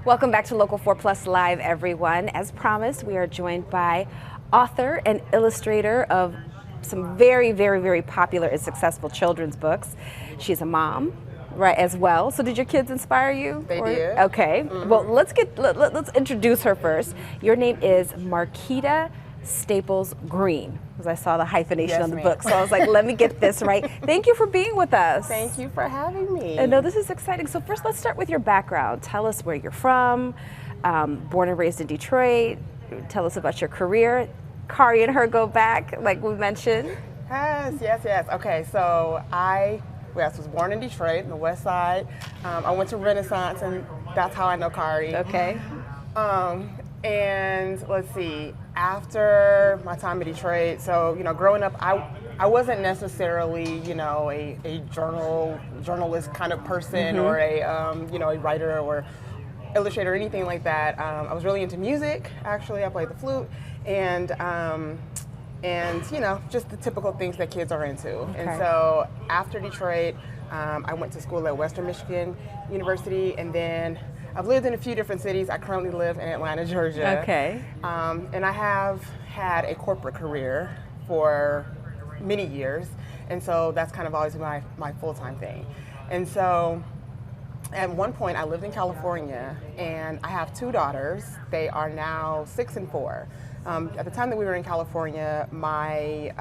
Welcome back to Local 4 Plus Live, everyone. As promised, we are joined by author and illustrator of some very, very, very popular and successful children's books. She's a mom, right, as well. So did your kids inspire you? They did. Okay. Well, let's introduce her first. Your name is Marquita Staples Green, because I saw the hyphenation on the book. So I was like, let me get this right. Thank you for being with us. Thank you for having me. No, this is exciting. So first, let's start with your background. Tell us where you're from, born and raised in Detroit. Tell us about your career. Kari and her go back, like we mentioned. Yes. Okay, so I was born in Detroit, on the west side. I went to Renaissance, and that's how I know Kari. Okay. And let's see, after my time in Detroit, so, growing up, I wasn't necessarily, a journalist kind of person, or a writer or illustrator or anything like that. I was really into music, actually. I played the flute, and just the typical things that kids are into. Okay. And so after Detroit, I went to school at Western Michigan University, and then I've lived in a few different cities. I currently live in Atlanta, Georgia. Okay. And I have had a corporate career for many years, and so that's kind of always my full-time thing. And so at one point I lived in California, and I have two daughters. They are now 6 and 4. At the time that we were in California, my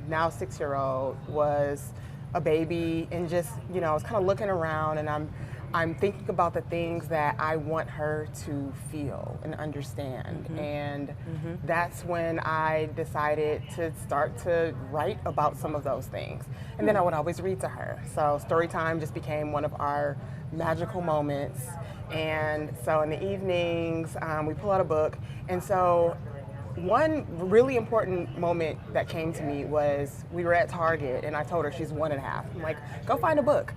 now 6-year-old was a baby, and just, I was kind of looking around, and I'm thinking about the things that I want her to feel and understand. And that's when I decided to start to write about some of those things. And then I would always read to her. So story time just became one of our magical moments. And so in the evenings, we pull out a book. And so one really important moment that came to me was we were at Target, and I told her, she's 1.5. I'm like, go find a book.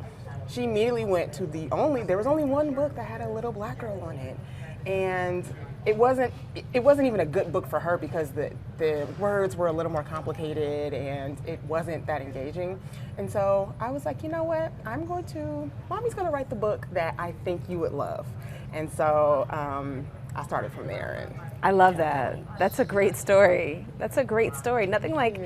She immediately went to there was only one book that had a little black girl on it. And it wasn't even a good book for her, because the words were a little more complicated and it wasn't that engaging. And so I was like, you know what? Mommy's gonna write the book that I think you would love. And so I started from there. And I love that. That's a great story. Nothing like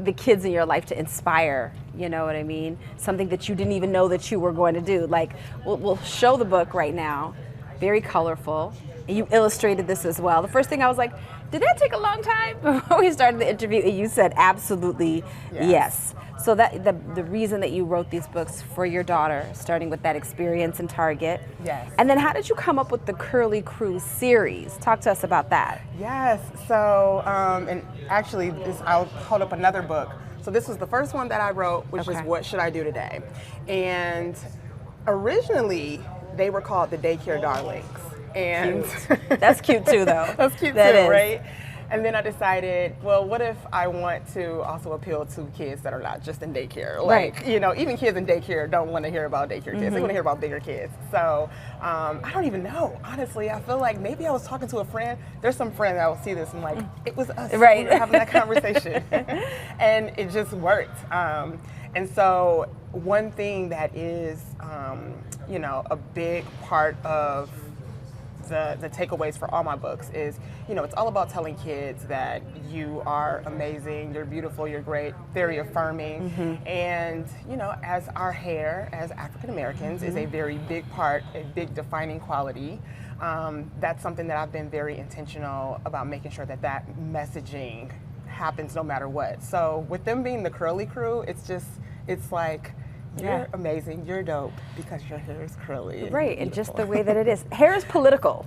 the kids in your life to inspire, you know what I mean? Something that you didn't even know that you were going to do. Like, we'll show the book right now. Very colorful. And you illustrated this as well. The first thing I was like, did that take a long time? Before we started the interview, and you said absolutely yes. So that the reason that you wrote these books for your daughter, starting with that experience in Target. Yes. And then how did you come up with the Curly Crew series? Talk to us about that. Yes. So, and actually, I'll hold up another book. So this was the first one that I wrote, which is What Should I Do Today? And originally, they were called the Daycare Darlings. And that's cute too, though. That's cute too, right? And then I decided, well, what if I want to also appeal to kids that are not just in daycare? Like, even kids in daycare don't want to hear about daycare kids. They want to hear about bigger kids. So I don't even know, honestly. I feel like maybe I was talking to a friend. There's some friend that will see this and like, it was us. Right. We were having that conversation. And it just worked. And so one thing that is, a big part of the takeaways for all my books is, it's all about telling kids that you are amazing, you're beautiful, you're great, very affirming. And, as our hair, as African Americans, is a very big part, a big defining quality. That's something that I've been very intentional about, making sure that messaging happens no matter what. So with them being the Curly Crew, it's like, you're amazing, you're dope, because your hair is curly. Right, and just the way that it is. Hair is political.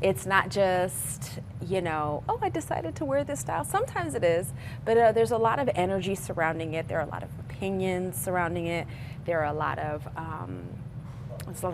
It's not just, oh, I decided to wear this style. Sometimes it is, but there's a lot of energy surrounding it. There are a lot of opinions surrounding it. There are a lot of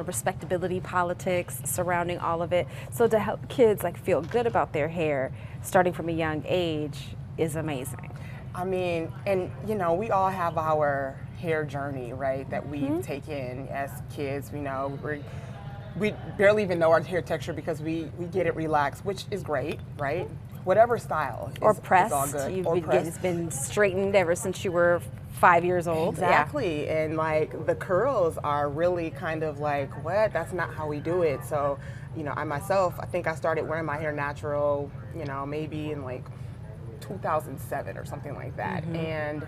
respectability politics surrounding all of it. So to help kids feel good about their hair, starting from a young age, is amazing. I mean, and we all have our hair journey, right, that we've taken as kids. We barely even know our hair texture because we get it relaxed, which is great, right? Whatever style or pressed. Is all good. It's been straightened ever since you were 5 years old. Exactly. And like the curls are really kind of like, what? That's not how we do it. So, you know, I myself, I think I started wearing my hair natural, you know, maybe in like 2007 or something like that. And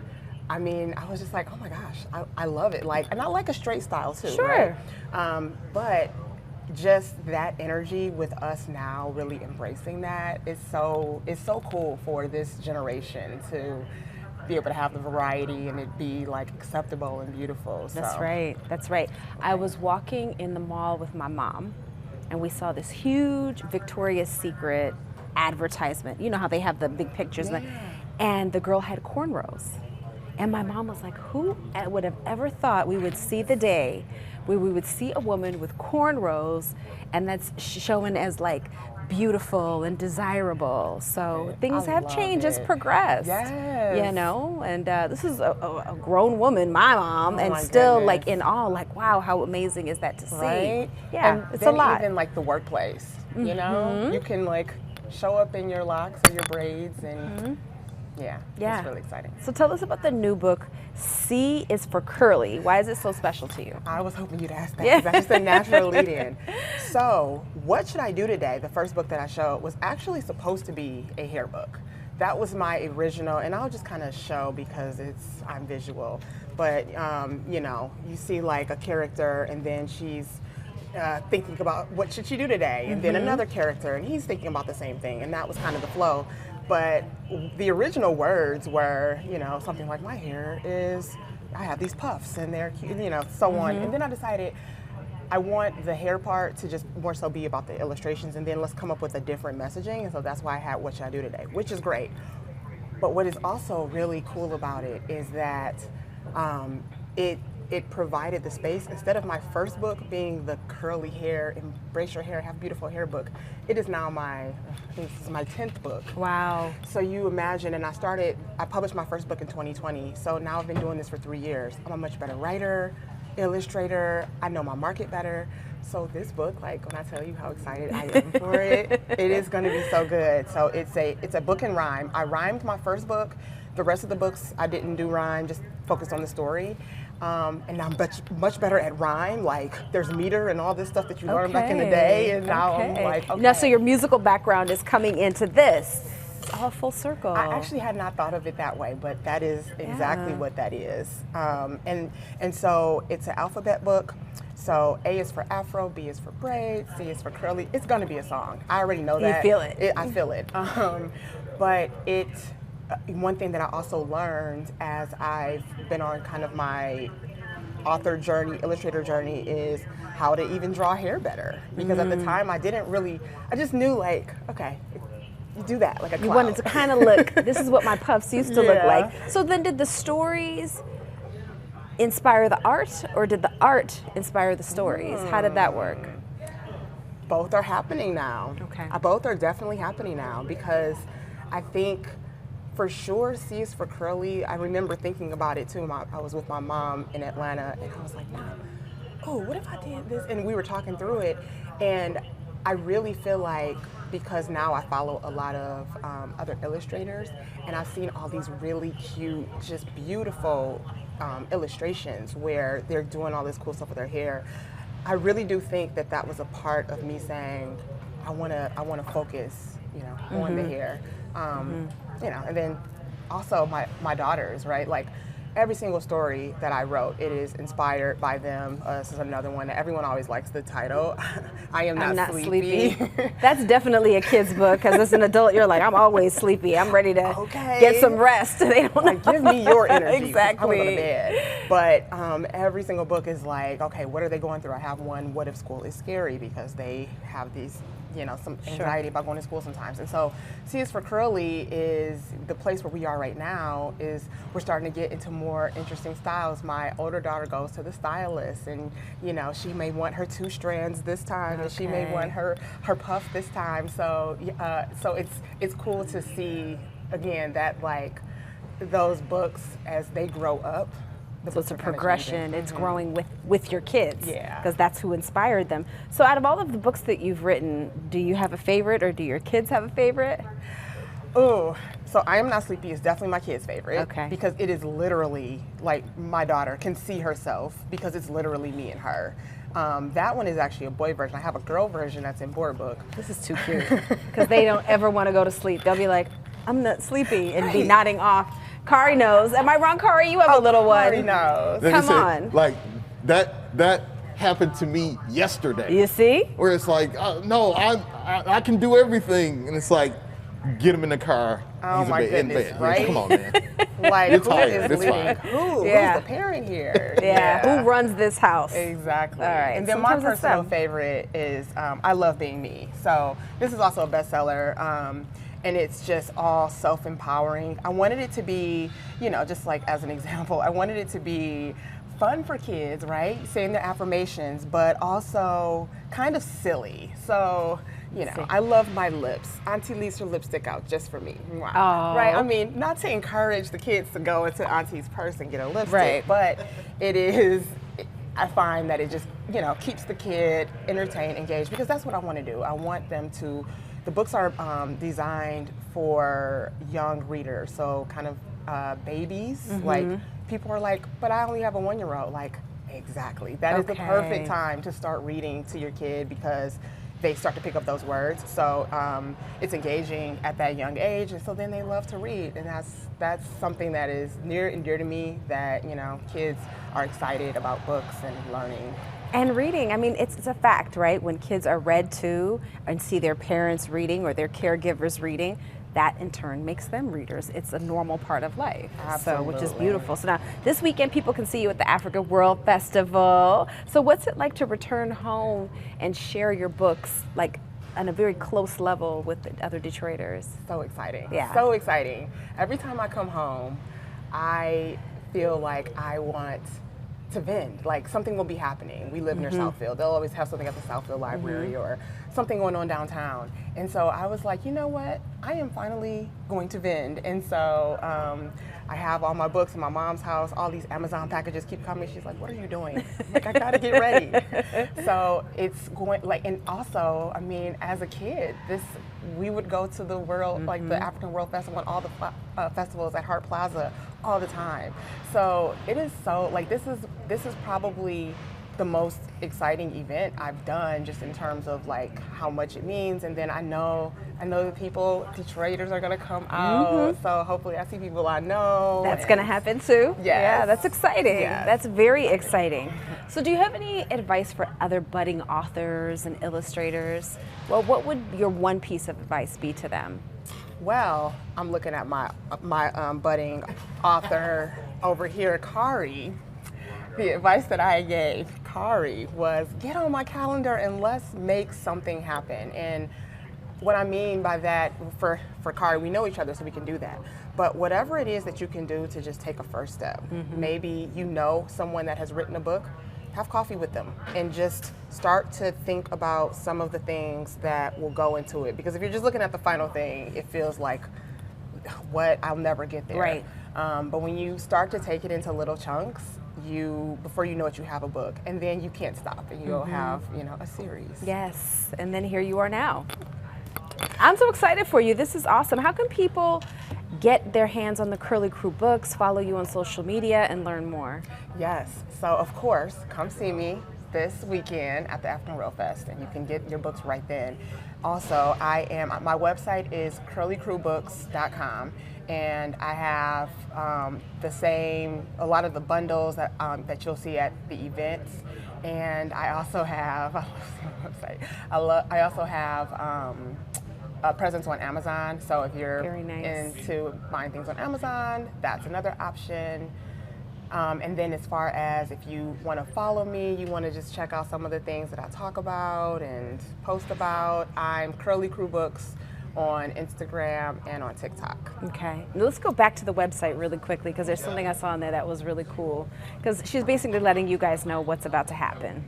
I mean, I was just like, oh my gosh, I love it. Like, and I like a straight style too, Sure. right? But just that energy with us now really embracing that is so, it's so cool for this generation to be able to have the variety and it be like acceptable and beautiful. That's right. That's right. I was walking in the mall with my mom, and we saw this huge Victoria's Secret advertisement. You know how they have the big pictures, and the girl had cornrows. And my mom was like, who would have ever thought we would see the day where we would see a woman with cornrows, and that's shown as like beautiful and desirable. So things have changed, it's progressed. Yes. You know, and this is a grown woman, my mom, and still like in awe, like, wow, how amazing is that to see? Right? Yeah, and it's then a lot. Even like the workplace, you know, you can like show up in your locks or your braids and yeah, it's really exciting. So tell us about the new book, C is for Curly. Why is it so special to you? I was hoping you'd ask that because that's just a natural lead in. So, What Should I Do Today, the first book that I showed, was actually supposed to be a hair book. That was my original, and I'll just kind of show because I'm visual. But, you know, you see like a character and then she's thinking about what should she do today, and then another character and he's thinking about the same thing, and that was kind of the flow. But the original words were, you know, something like, my hair is, I have these puffs and they're cute, you know, so on. And then I decided I want the hair part to just more so be about the illustrations, and then let's come up with a different messaging. And so that's why I had What Should I Do Today, which is great. But what is also really cool about it is that it provided the space. Instead of my first book being the curly hair, embrace your hair, have beautiful hair book, it is now I think this is my 10th book. Wow. So you imagine, and I published my first book in 2020, so now I've been doing this for 3 years. I'm a much better writer, illustrator, I know my market better. So this book, like when I tell you how excited I am for it, it is gonna be so good. So it's a book in rhyme. I rhymed my first book. The rest of the books I didn't do rhyme, just focused on the story. And I'm much better at rhyme. Like there's meter and all this stuff that you learned back in the day, and now I'm like, okay. Now, so your musical background is coming into this. It's all full circle. I actually had not thought of it that way, but that is exactly what that is. And so it's an alphabet book. So A is for Afro, B is for braids, C is for curly. It's going to be a song. I already know that. You feel it. I feel it. But one thing that I also learned as I've been on kind of my author journey, illustrator journey, is how to even draw hair better. Because at the time I just knew like, okay, you do that like a cloud. You wanted to kind of look, this is what my puffs used to look like. So then did the stories inspire the art, or did the art inspire the stories? How did that work? Both are happening now. Okay. Both are definitely happening now, because I think for sure C is for Curly. I remember thinking about it too. I was with my mom in Atlanta and I was like, Mom, oh, what if I did this? And we were talking through it, and I really feel like, because now I follow a lot of other illustrators, and I've seen all these really cute, just beautiful illustrations where they're doing all this cool stuff with their hair. I really do think that was a part of me saying, I want to focus, you know, on the hair. You know, and then also my daughters, right? Like every single story that I wrote, it is inspired by them. This is another one that everyone always likes the title. I'm not sleepy. That's definitely a kid's book, because as an adult, you're like, I'm always sleepy. I'm ready to get some rest. They don't like, give me your energy. Exactly. I'm going to bed. But every single book is like, okay, what are they going through? I have one, What If School is Scary? Because they have these, you know, some anxiety about going to school sometimes. And so C is for Curly is the place where we are right now. Is we're starting to get into more interesting styles. My older daughter goes to the stylist, and you know, she may want her 2 strands this time, and she may want her puff this time. So so it's cool to see again that like those books as they grow up. So it's a progression. It's growing with your kids. Yeah. Because that's who inspired them. So out of all of the books that you've written, do you have a favorite, or do your kids have a favorite? Oh, so I Am Not Sleepy is definitely my kid's favorite. Okay. Because it is literally, like, my daughter can see herself because it's literally me and her. That one is actually a boy version. I have a girl version that's in board book. This is too cute because they don't ever want to go to sleep. They'll be like, I'm not sleepy, and be nodding off. Kari knows. Am I wrong, Kari? You have a little one. Kari knows. Like I Come said, on. Like that happened to me yesterday. You see? Where it's like, no, I can do everything, and it's like, get him in the car. Oh He's my in goodness, bed. right? Come on, man. Like, You're who tired. is It's leading? fine. Who's Yeah. the parent here? Yeah. Who runs this house? Exactly. All right. And then my Sometimes it's personal them. favorite is I Love Being Me. So this is also a bestseller. And it's just all self-empowering. I wanted it to be, just like as an example, I wanted it to be fun for kids, right? Saying their affirmations, but also kind of silly. So, I love my lips. Auntie leaves her lipstick out just for me. Wow. Aw. Right? I mean, not to encourage the kids to go into Auntie's purse and get a lipstick, Right. but it is, I find that it just, keeps the kid entertained, engaged, because that's what I want to do. I want them to, the books are designed for young readers, so kind of babies. Like, people are like, but I only have a 1-year-old. Like, exactly. That is the Okay. perfect time to start reading to your kid because they start to pick up those words. So it's engaging at that young age, and so then they love to read, and that's something that is near and dear to me. That kids are excited about books and learning. And reading, I mean, it's a fact, right? When kids are read to and see their parents reading or their caregivers reading, that in turn makes them readers. It's a normal part of life. So, which is Absolutely. beautiful. So now, this weekend, people can see you at the African World Festival. So what's it like to return home and share your books, like, on a very close level with the other Detroiters? So exciting. Yeah. So exciting. Every time I come home, I feel like I want to vend. Like, something will be happening. We live near Southfield. They'll always have something at the Southfield Library or something going on downtown. And so I was like, you know what? I am finally going to vend. And so I have all my books in my mom's house. All these Amazon packages keep coming. She's like, what are you doing? I'm like, I gotta get ready. So it's going, like, and also, I mean, as a kid, we would go to the world, like the African World Festival and all the festivals at Hart Plaza all the time. So it is so, like, this is probably the most exciting event I've done, just in terms of like how much it means. And then I know the people, Detroiters, are gonna come out. So hopefully I see people I know. That's going to happen too? Yes. Yeah, that's exciting. Yes. That's very exciting. So do you have any advice for other budding authors and illustrators? Well, what would your one piece of advice be to them? Well, I'm looking at my budding author over here, Kari. The advice that I gave Kari was, get on my calendar and let's make something happen. And what I mean by that, for Kari, we know each other, so we can do that. But whatever it is that you can do to just take a first step, maybe someone that has written a book, have coffee with them and just start to think about some of the things that will go into it. Because if you're just looking at the final thing, it feels like, what, I'll never get there. Right. But when you start to take it into little chunks, before you know it, you have a book, and then you can't stop, and you'll have a series. Yes, and then here you are now. I'm so excited for you. This is awesome. How can people get their hands on the Curly Crew books, follow you on social media, and learn more? Yes. So of course, come see me this weekend at the African World Fest, and you can get your books right then. Also, my website is curlycrewbooks.com. And I have a lot of the bundles that you'll see at the events, and I also have I also have a presence on Amazon. So if you're Very nice. into buying things on Amazon, that's another option. And then as far as if you want to follow me, you want to just check out some of the things that I talk about and post about, I'm Curly Crew Books on Instagram and on TikTok. Okay, now let's go back to the website really quickly, because there's something I saw on there that was really cool, because she's basically letting you guys know what's about to happen.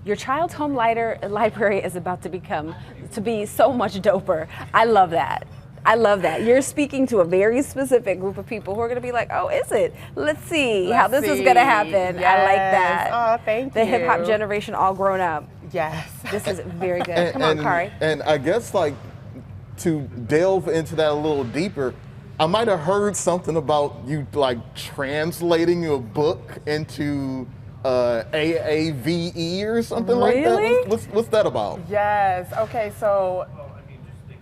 Your child's home library is about to be so much doper. I love that. I love that. You're speaking to a very specific group of people who are going to be like, oh, is it? Let's see how this is going to happen. Yes. I like that. Oh, thank you. The hip hop generation all grown up. Yes. This is very good. Come on, Kari. And I guess, like, to delve into that a little deeper, I might have heard something about you like translating your book into AAVE or something like that. What's that about? Yes. Okay. So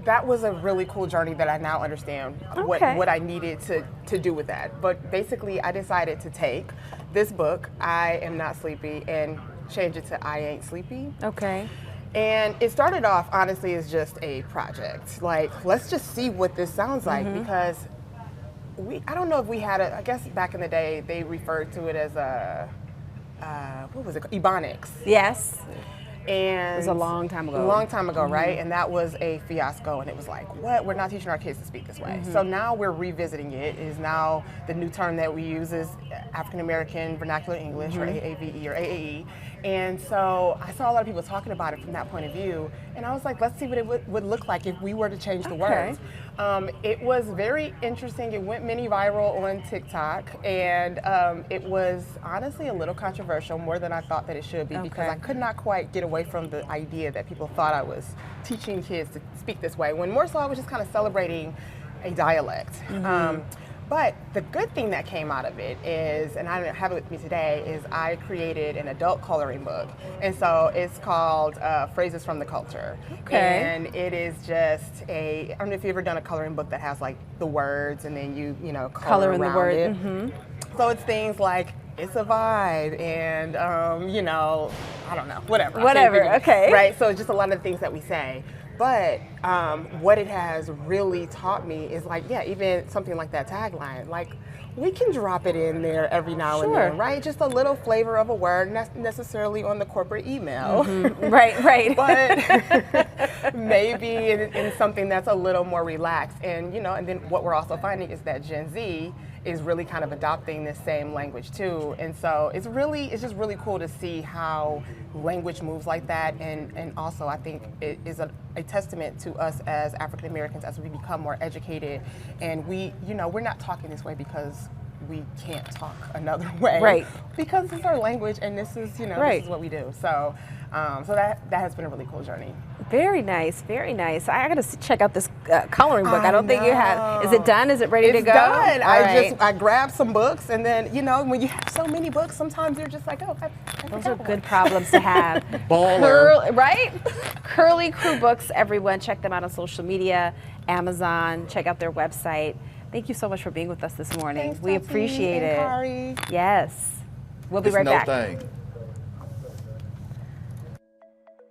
that was a really cool journey that I now understand what I needed to do with that. But basically, I decided to take this book, I Am Not Sleepy, and change it to I Ain't Sleepy. Okay. And it started off, honestly, as just a project. Like, let's just see what this sounds like, because I don't know if we had I guess back in the day, they referred to it as what was it, Ebonics. Yes. And it was a long time ago. A long time ago, right? And that was a fiasco, and it was like, what? We're not teaching our kids to speak this way. So now we're revisiting it. It is now the new term that we use is African American Vernacular English, or AAVE or AAE. And so I saw a lot of people talking about it from that point of view, and I was like, let's see what it would look like if we were to change the words. It was very interesting. It went mini viral on TikTok, and it was honestly a little controversial, more than I thought that it should be, because I could not quite get away from the idea that people thought I was teaching kids to speak this way, when more so I was just kind of celebrating a dialect. But the good thing that came out of it is, and I have it with me today, is I created an adult coloring book. And so it's called Phrases from the Culture. And it is just I don't know if you've ever done a coloring book that has like the words and then you color in the around word. it. So it's things like, it's a vibe, and I don't know, whatever. Okay. Right, so it's just a lot of the things that we say. But what it has really taught me is like, yeah, even something like that tagline, like we can drop it in there every now and then, right? Just a little flavor of a word, not necessarily on the corporate email. Right. But maybe in something that's a little more relaxed. And, and then what we're also finding is that Gen Z is really kind of adopting this same language too. And so it's just really cool to see how language moves like that. And also I think it is a testament to us as African Americans as we become more educated. And we're not talking this way because we can't talk another way. Right. Because it's our language, and this is, this is what we do. So so that has been a really cool journey. Very nice, very nice. I got to check out this coloring book. I don't think you have. Is it done? Is it ready to go? It's done. I grabbed some books, and then when you have so many books, sometimes you're just like, oh, those are good problems to have. Baller. Right? Curly Crew Books, everyone. Check them out on social media, Amazon. Check out their website. Thank you so much for being with us this morning. Thanks, we appreciate it. Kari. Yes. We'll be It's right no back. thing.